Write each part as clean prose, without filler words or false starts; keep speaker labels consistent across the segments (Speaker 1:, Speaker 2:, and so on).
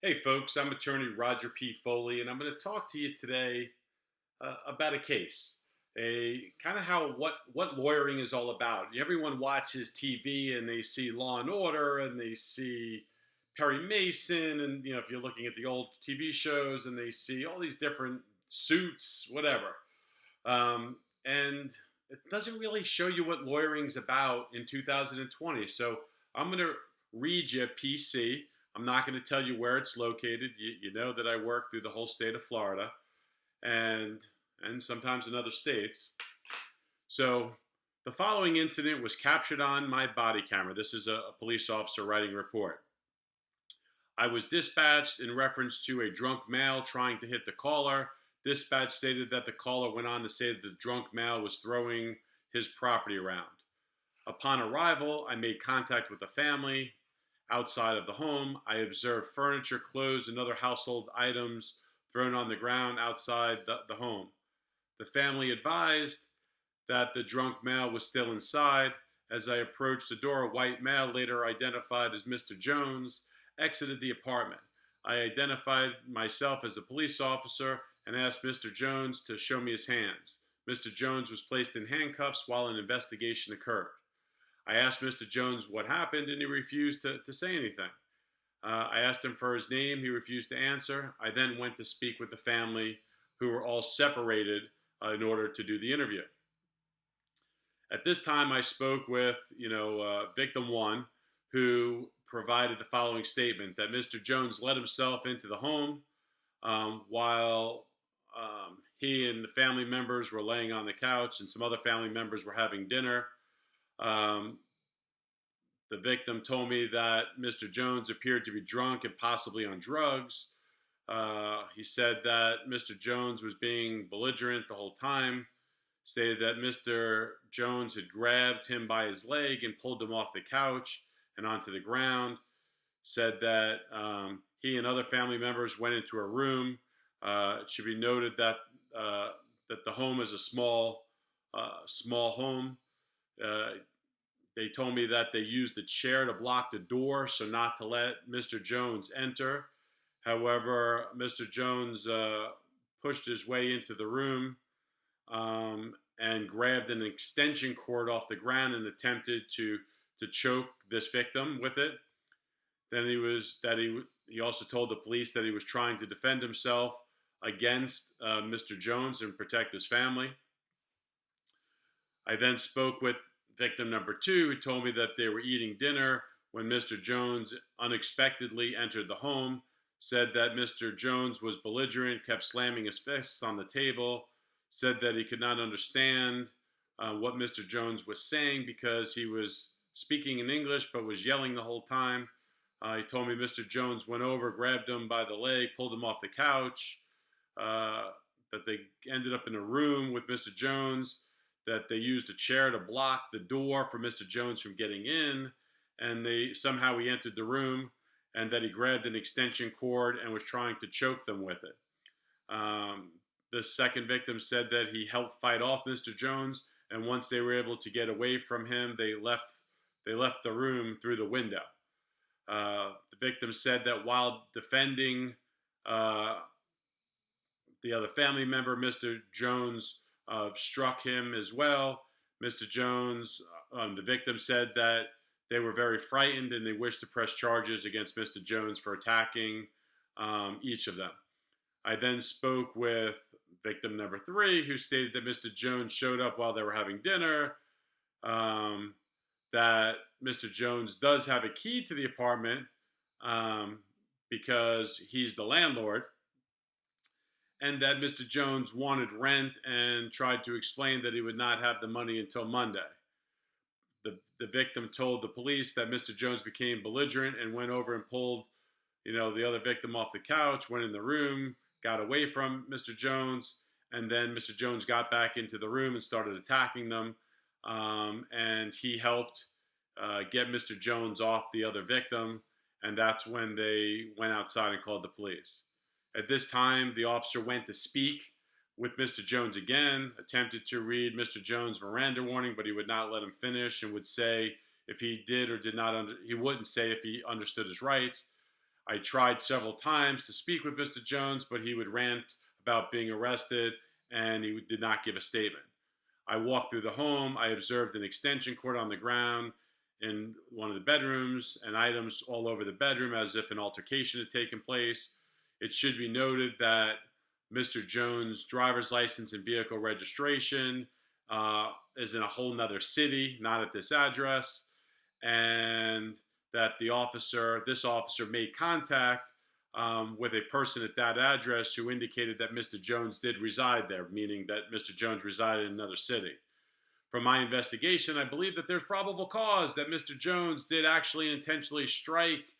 Speaker 1: Hey, folks, I'm attorney Roger P. Foley, and I'm going to talk to you today about a case, a kind of how what lawyering is all about. Everyone watches TV and they see Law and Order and they see Perry Mason, and if you're looking at the old TV shows, and they see all these different suits, whatever, and it doesn't really show you what lawyering's about in 2020. So I'm going to read you PC. I'm not going to tell you where it's located. You know that I work through the whole state of Florida, and sometimes in other states. So the following incident was captured on my body camera. This is a police officer writing a report. I was dispatched in reference to a drunk male trying to hit the caller. Dispatch stated that the caller went on to say that the drunk male was throwing his property around. Upon arrival, I made contact with the family. Outside of the home, I observed furniture, clothes, and other household items thrown on the ground outside the home. The family advised that the drunk male was still inside. As I approached the door, a white male, later identified as Mr. Jones, exited the apartment. I identified myself as a police officer and asked Mr. Jones to show me his hands. Mr. Jones was placed in handcuffs while an investigation occurred. I asked Mr. Jones what happened, and he refused to say anything. I asked him for his name. He refused to answer. I then went to speak with the family, who were all separated in order to do the interview. At this time, I spoke with, victim one, who provided the following statement: that Mr. Jones let himself into the home while he and the family members were laying on the couch, and some other family members were having dinner. Um, the victim told me that Mr. Jones appeared to be drunk and possibly on drugs. He said that Mr. Jones was being belligerent the whole time, stated that Mr. Jones had grabbed him by his leg and pulled him off the couch and onto the ground, said that he and other family members went into a room. It should be noted that that the home is a small home. Uh, they told me that they used a chair to block the door so not to let Mr. Jones enter. However, Mr. Jones pushed his way into the room and grabbed an extension cord off the ground and attempted to choke this victim with it. Then he also told the police that he was trying to defend himself against Mr. Jones and protect his family. I then spoke with victim number two, who told me that they were eating dinner when Mr. Jones unexpectedly entered the home, said that Mr. Jones was belligerent, kept slamming his fists on the table, said that he could not understand what Mr. Jones was saying because he was speaking in English but was yelling the whole time. He told me Mr. Jones went over, grabbed him by the leg, pulled him off the couch, that they ended up in a room with Mr. Jones, that they used a chair to block the door for Mr. Jones from getting in, and he entered the room, and that he grabbed an extension cord and was trying to choke them with it. The second victim said that he helped fight off Mr. Jones, and once they were able to get away from him, they left the room through the window. The victim said that while defending the other family member, Mr. Jones struck him as well. Mr. Jones, the victim said that they were very frightened and they wished to press charges against Mr. Jones for attacking each of them. I then spoke with victim number three, who stated that Mr. Jones showed up while they were having dinner, that Mr. Jones does have a key to the apartment because he's the landlord, and that Mr. Jones wanted rent and tried to explain that he would not have the money until Monday. The victim told the police that Mr. Jones became belligerent and went over and pulled, the other victim off the couch, went in the room, got away from Mr. Jones, and then Mr. Jones got back into the room and started attacking them. And he helped get Mr. Jones off the other victim, and that's when they went outside and called the police. At this time, the officer went to speak with Mr. Jones again, attempted to read Mr. Jones' Miranda warning, but he would not let him finish and would say if he did or did not, he wouldn't say if he understood his rights. I tried several times to speak with Mr. Jones, but he would rant about being arrested and he did not give a statement. I walked through the home. I observed an extension cord on the ground in one of the bedrooms and items all over the bedroom as if an altercation had taken place. It should be noted that Mr. Jones' driver's license and vehicle registration is in a whole nother city, not at this address, and that this officer made contact with a person at that address who indicated that Mr. Jones did reside there, meaning that Mr. Jones resided in another city. From my investigation, I believe that there's probable cause that Mr. Jones did actually intentionally strike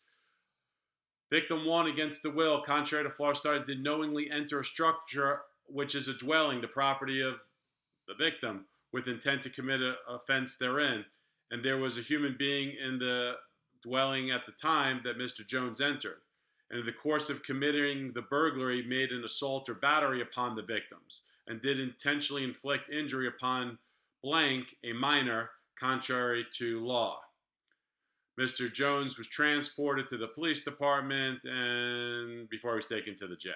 Speaker 1: victim one against the will, contrary to Florida Star, did knowingly enter a structure which is a dwelling, the property of the victim, with intent to commit an offense therein. And there was a human being in the dwelling at the time that Mr. Jones entered. And in the course of committing the burglary, made an assault or battery upon the victims, and did intentionally inflict injury upon blank, a minor, contrary to law. Mr. Jones was transported to the police department and before he was taken to the jail.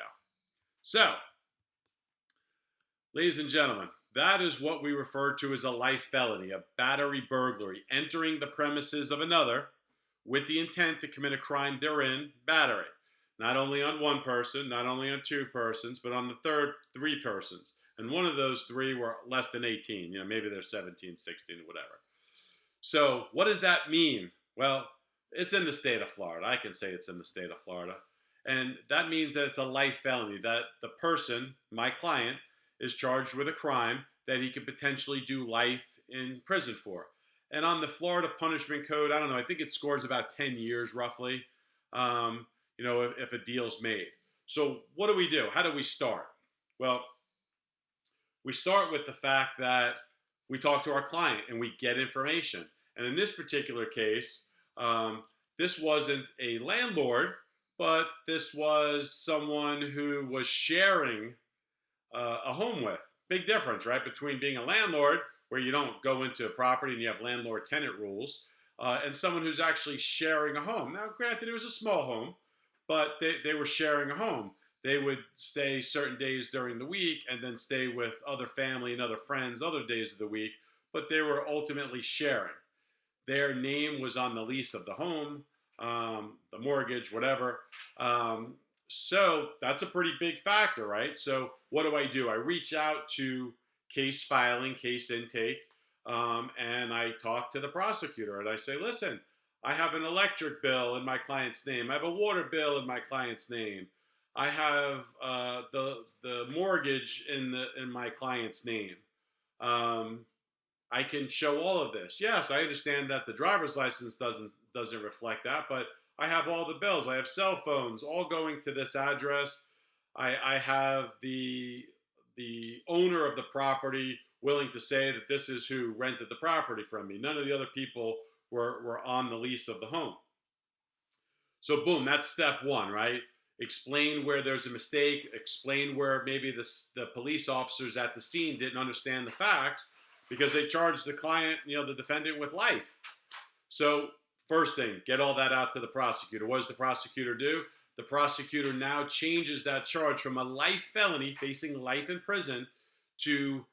Speaker 1: So, ladies and gentlemen, that is what we refer to as a life felony, a battery burglary, entering the premises of another with the intent to commit a crime therein, battery. Not only on one person, not only on two persons, but on the third, three persons. And one of those three were less than 18. Maybe they're 17, 16, whatever. So what does that mean? Well, it's in the state of Florida. I can say it's in the state of Florida. And that means that it's a life felony, that the person, my client, is charged with a crime that he could potentially do life in prison for. And on the Florida Punishment Code, I don't know, I think it scores about 10 years roughly, if a deal's made. So what do we do? How do we start? Well, we start with the fact that we talk to our client and we get information. And in this particular case, this wasn't a landlord, but this was someone who was sharing a home with. Big difference, right? Between being a landlord, where you don't go into a property and you have landlord-tenant rules, and someone who's actually sharing a home. Now, granted, it was a small home, but they were sharing a home. They would stay certain days during the week and then stay with other family and other friends other days of the week, but they were ultimately sharing. Their name was on the lease of the home, the mortgage, whatever. So that's a pretty big factor, right? So what do? I reach out to case filing, case intake, and I talk to the prosecutor and I say, listen, I have an electric bill in my client's name. I have a water bill in my client's name. I have the mortgage in my client's name. I can show all of this. Yes, I understand that the driver's license doesn't reflect that, but I have all the bills. I have cell phones all going to this address. I have the owner of the property willing to say that this is who rented the property from me. None of the other people were on the lease of the home. So boom, that's step one, right? Explain where there's a mistake, explain where maybe the police officers at the scene didn't understand the facts because they charged the client, the defendant, with life. So first thing, get all that out to the prosecutor. What does the prosecutor do? The prosecutor now changes that charge from a life felony, facing life in prison, to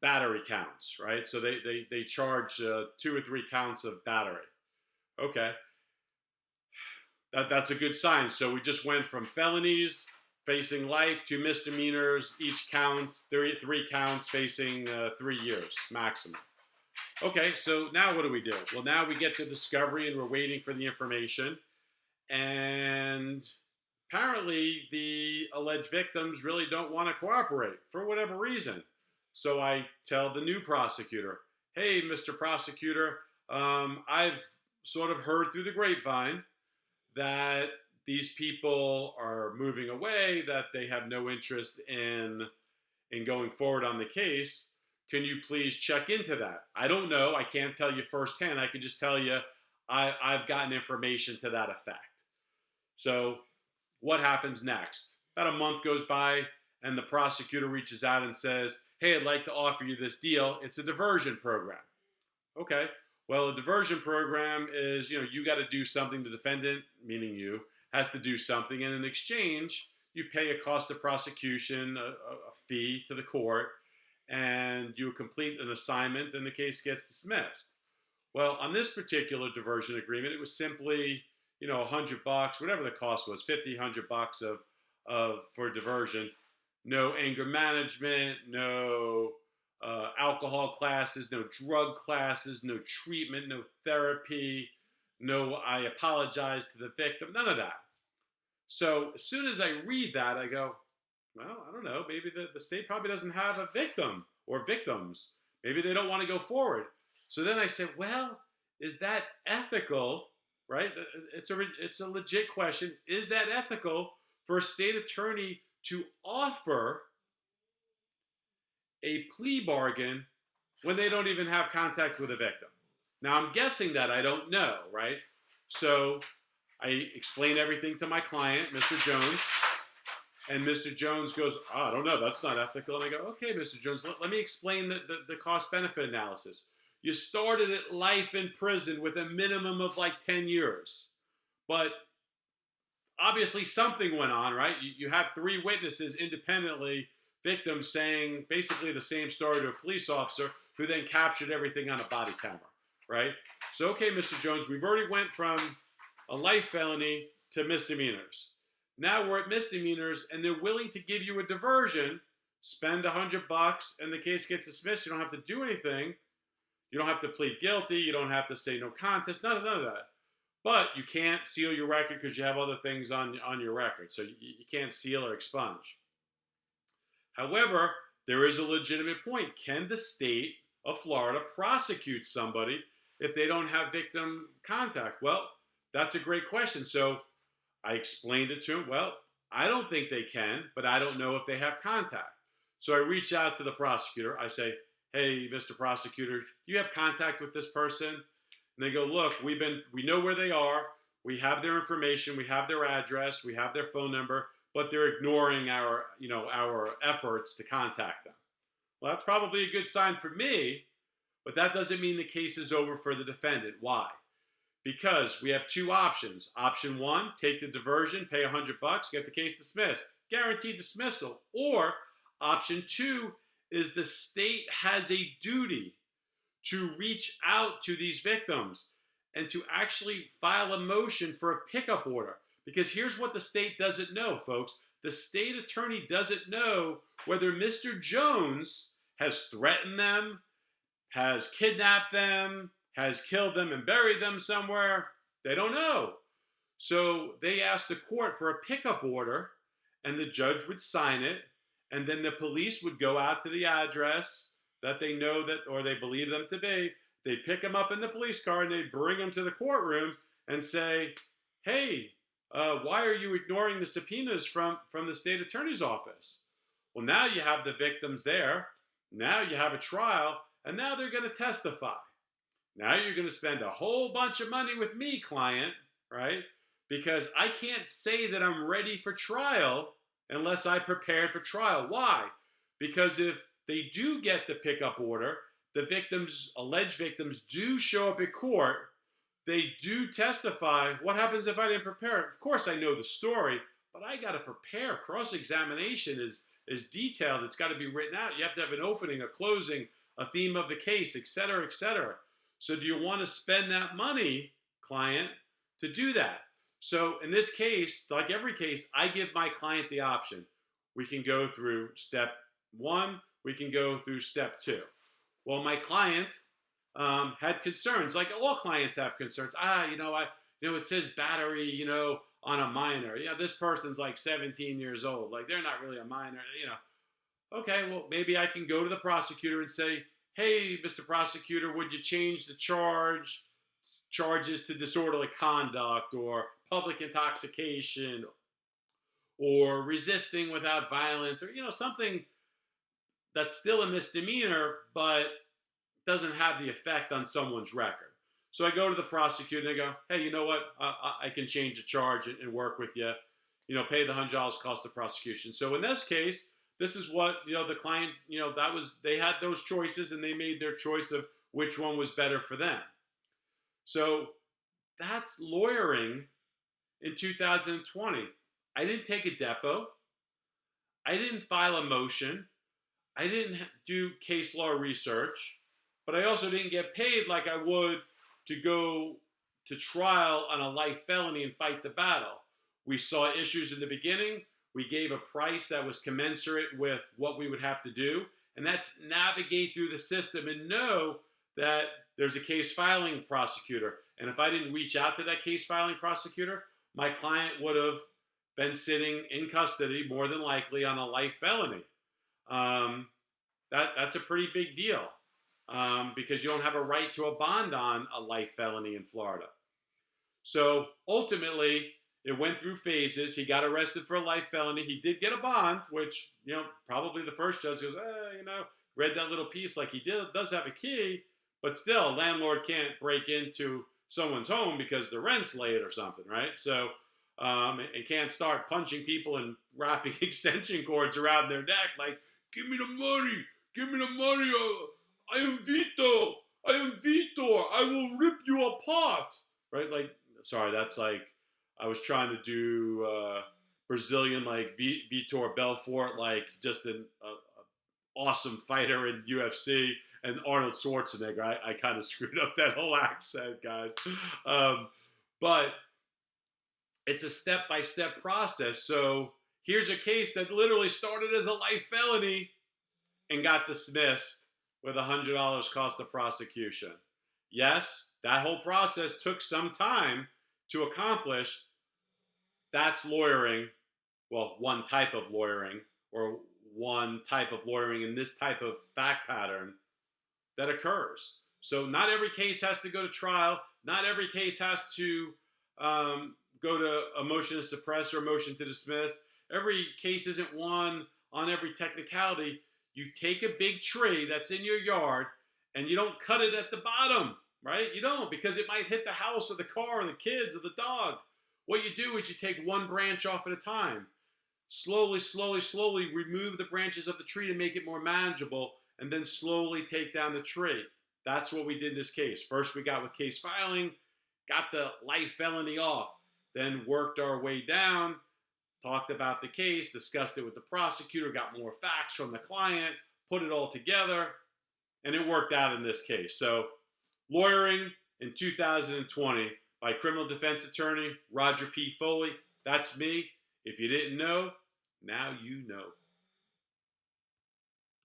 Speaker 1: battery counts, right? So they charge 2 or 3 counts of battery. Okay. That's a good sign. So we just went from felonies facing life to misdemeanors, each count, 3 counts facing 3 years maximum. Okay, so now what do? Well, now we get to discovery and we're waiting for the information. And apparently the alleged victims really don't want to cooperate for whatever reason. So I tell the new prosecutor, hey, Mr. Prosecutor, I've sort of heard through the grapevine that these people are moving away, that they have no interest in going forward on the case. Can you please check into that? I don't know. I can't tell you firsthand. I can just tell you I've gotten information to that effect. So what happens next? About a month goes by and the prosecutor reaches out and says, hey, I'd like to offer you this deal. It's a diversion program. Okay. Well, a diversion program is, you got to do something, the defendant, meaning you, has to do something, and in exchange, you pay a cost of prosecution, a fee to the court, and you complete an assignment, and the case gets dismissed. Well, on this particular diversion agreement, it was simply, $100, whatever the cost was, 50, $100 of for diversion. No anger management, no alcohol classes, no drug classes, no treatment, no therapy, no I apologize to the victim, none of that. So as soon as I read that, I go, well, I don't know, maybe the state probably doesn't have a victim or victims. Maybe they don't want to go forward. So then I said, well, is that ethical, right? It's a legit question. Is that ethical for a state attorney to offer a plea bargain when they don't even have contact with a victim? Now, I'm guessing that I don't know, right? So I explain everything to my client, Mr. Jones, and Mr. Jones goes, oh, I don't know, that's not ethical. And I go, okay, Mr. Jones, let me explain the cost-benefit analysis. You started at life in prison with a minimum of like 10 years. But obviously something went on, right? You have 3 witnesses independently, victims saying basically the same story to a police officer who then captured everything on a body camera, right? So, okay, Mr. Jones, we've already went from a life felony to misdemeanors. Now we're at misdemeanors, and they're willing to give you a diversion, spend $100, and the case gets dismissed. You don't have to do anything. You don't have to plead guilty. You don't have to say no contest. None of that. But you can't seal your record because you have other things on your record. So you can't seal or expunge. However, there is a legitimate point. Can the state of Florida prosecute somebody if they don't have victim contact? Well, that's a great question. So I explained it to him. Well, I don't think they can, but I don't know if they have contact. So I reach out to the prosecutor. I say, hey, Mr. Prosecutor, do you have contact with this person? And they go, look, we know where they are. We have their information. We have their address. We have their phone number, but they're ignoring our efforts to contact them. Well, that's probably a good sign for me, but that doesn't mean the case is over for the defendant. Why? Because we have 2 options. Option 1, take the diversion, pay $100, get the case dismissed. Guaranteed dismissal. Or option 2 is the state has a duty to reach out to these victims and to actually file a motion for a pickup order. Because here's what the state doesn't know, folks. The state attorney doesn't know whether Mr. Jones has threatened them, has kidnapped them, has killed them and buried them somewhere. They don't know. So they asked the court for a pickup order, and the judge would sign it, and then the police would go out to the address that they know that, or they believe them to be. They'd pick them up in the police car, and they'd bring them to the courtroom and say, hey, why are you ignoring the subpoenas from the state attorney's office? Well, now you have the victims there. Now you have a trial, and now they're going to testify. Now you're going to spend a whole bunch of money with me, client, right? Because I can't say that I'm ready for trial unless I prepared for trial. Why? Because if they do get the pickup order, the victims, alleged victims, do show up at court, they do testify. What happens if I didn't prepare? Of course I know the story, but I got to prepare. Cross-examination is detailed. It's got to be written out. You have to have an opening, a closing, a theme of the case, et cetera, et cetera. So do you want to spend that money, client, to do that? So in this case, like every case, I give my client the option. We can go through step 1. We can go through step 2. Well, my client had concerns, like all clients have concerns. It says battery, on a minor. This person's like 17 years old. Like they're not really a minor, Okay, well, maybe I can go to the prosecutor and say, hey, Mr. Prosecutor, would you change the charges to disorderly conduct or public intoxication or resisting without violence or, something that's still a misdemeanor but doesn't have the effect on someone's record. So I go to the prosecutor and I go, hey, you know what? I can change the charge and work with you. Pay the $100 cost of prosecution. So in this case, this is what, the client, they had those choices and they made their choice of which one was better for them. So that's lawyering in 2020. I didn't take a depo. I didn't file a motion. I didn't do case law research, but I also didn't get paid like I would to go to trial on a life felony and fight the battle. We saw issues in the beginning. We gave a price that was commensurate with what we would have to do, and that's navigate through the system and know that there's a case filing prosecutor. And if I didn't reach out to that case filing prosecutor, my client would have been sitting in custody more than likely on a life felony. That's a pretty big deal because you don't have a right to a bond on a life felony in Florida. So ultimately, it went through phases. He got arrested for a life felony. He did get a bond, which, probably the first judge goes, read that little piece like he does have a key, but still, a landlord can't break into someone's home because the rent's late or something, right? So, and can't start punching people and wrapping extension cords around their neck like, give me the money, I am Vito, I will rip you apart, right? Like, sorry, that's like, I was trying to do Brazilian, like Vitor Belfort, like just an awesome fighter in UFC, and Arnold Schwarzenegger. I kind of screwed up that whole accent, guys. But it's a step-by-step process. So here's a case that literally started as a life felony and got dismissed with $100 cost of prosecution. Yes, that whole process took some time to accomplish. That's lawyering. Well, one type of lawyering, or one type of lawyering in this type of fact pattern that occurs. So not every case has to go to trial. Not every case has to go to a motion to suppress or a motion to dismiss. Every case isn't won on every technicality. You take a big tree that's in your yard and you don't cut it at the bottom, right? You don't, because it might hit the house or the car or the kids or the dog. What you do is you take one branch off at a time. Slowly remove the branches of the tree to make it more manageable, and then slowly take down the tree. That's what we did in this case. First, we got with case filing, got the life felony off, then worked our way down, talked about the case, discussed it with the prosecutor, got more facts from the client, put it all together, and it worked out in this case. So, lawyering in 2020 by criminal defense attorney Roger P. Foley. That's me. If you didn't know, now you know.